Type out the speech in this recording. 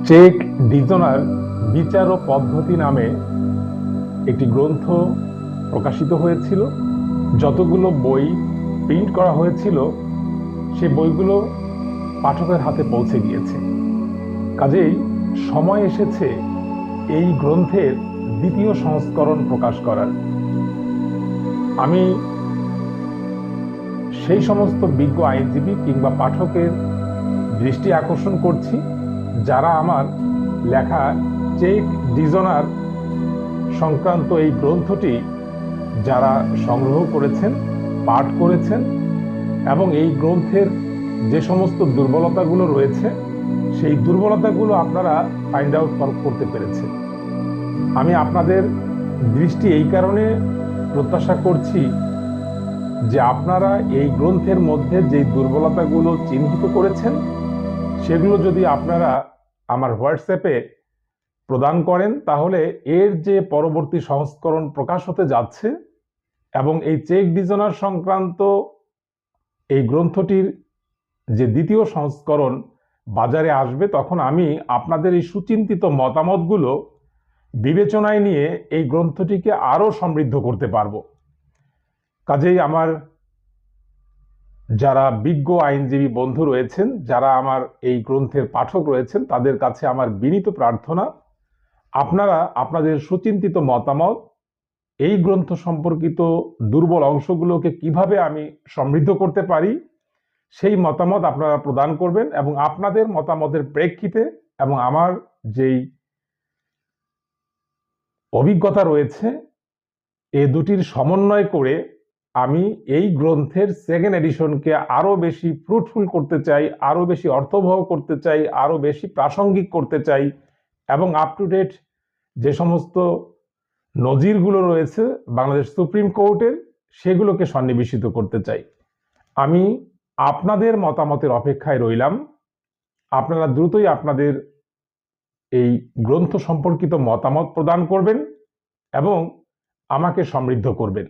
Check dishonour বিচার ও পদ্ধতি নামে একটি গ্রন্থ প্রকাশিত হয়েছিল। যতগুলো বই প্রিন্ট করা হয়েছিল সে বইগুলো পাঠকের হাতে পৌঁছে গিয়েছে। কাজেই সময় এসেছে এই গ্রন্থের দ্বিতীয় সংস্করণ প্রকাশ করার। আমি সেই সমস্ত বিজ্ঞ আইনজীবী কিংবা পাঠকের দৃষ্টি আকর্ষণ করছি যারা আমার লেখা চেক ডিজনার সংক্রান্ত এই গ্রন্থটি যারা সংগ্রহ করেছেন, পাঠ করেছেন এবং এই গ্রন্থের যে সমস্ত দুর্বলতাগুলো রয়েছে সেই দুর্বলতাগুলো আপনারা ফাইন্ড আউট করতে পেরেছেন। আমি আপনাদের দৃষ্টি এই কারণে প্রত্যাশা করছি যে আপনারা এই গ্রন্থের মধ্যে যে দুর্বলতাগুলো চিহ্নিত করেছেন সেগুলো যদি আপনারা আমার হোয়াটসঅ্যাপে প্রদান করেন তাহলে এর যে পরবর্তী সংস্করণ প্রকাশ হতে যাচ্ছে এবং এই চেক ডিজনার সংক্রান্ত এই গ্রন্থটির যে দ্বিতীয় সংস্করণ বাজারে আসবে তখন আমি আপনাদের এই সুচিন্তিত মতামতগুলো বিবেচনায় নিয়ে এই গ্রন্থটিকে আরো সমৃদ্ধ করতে পারবো। কাজেই আমার যারা বিজ্ঞ আইনজীবী বন্ধু রয়েছেন, যারা আমার এই গ্রন্থের পাঠক রয়েছেন, তাদের কাছে আমার বিনীত প্রার্থনা আপনারা আপনাদের সুচিন্তিত মতামত এই গ্রন্থ সম্পর্কিত দুর্বল অংশগুলোকে কিভাবে আমি সমৃদ্ধ করতে পারি সেই মতামত আপনারা প্রদান করবেন এবং আপনাদের মতামতের প্রেক্ষিতে এবং আমার যেই অভিজ্ঞতা রয়েছে এ দুটির সমন্বয় করে আমি এই গ্রন্থের সেকেন্ড এডিশনকে আরো বেশি ফ্রুটফুল করতে চাই, আরো বেশি অর্থবহ করতে চাই, আরো বেশি প্রাসঙ্গিক করতে চাই এবং আপ টু ডেট যে সমস্ত নজিরগুলো রয়েছে বাংলাদেশ সুপ্রিম কোর্টের সেগুলোকে সন্নিবেশিত করতে চাই। আমি আপনাদের মতামতের অপেক্ষায় রইলাম। আপনারা দ্রুতই আপনাদের এই গ্রন্থ সম্পর্কিত মতামত প্রদান করবেন এবং আমাকে সমৃদ্ধ করবেন।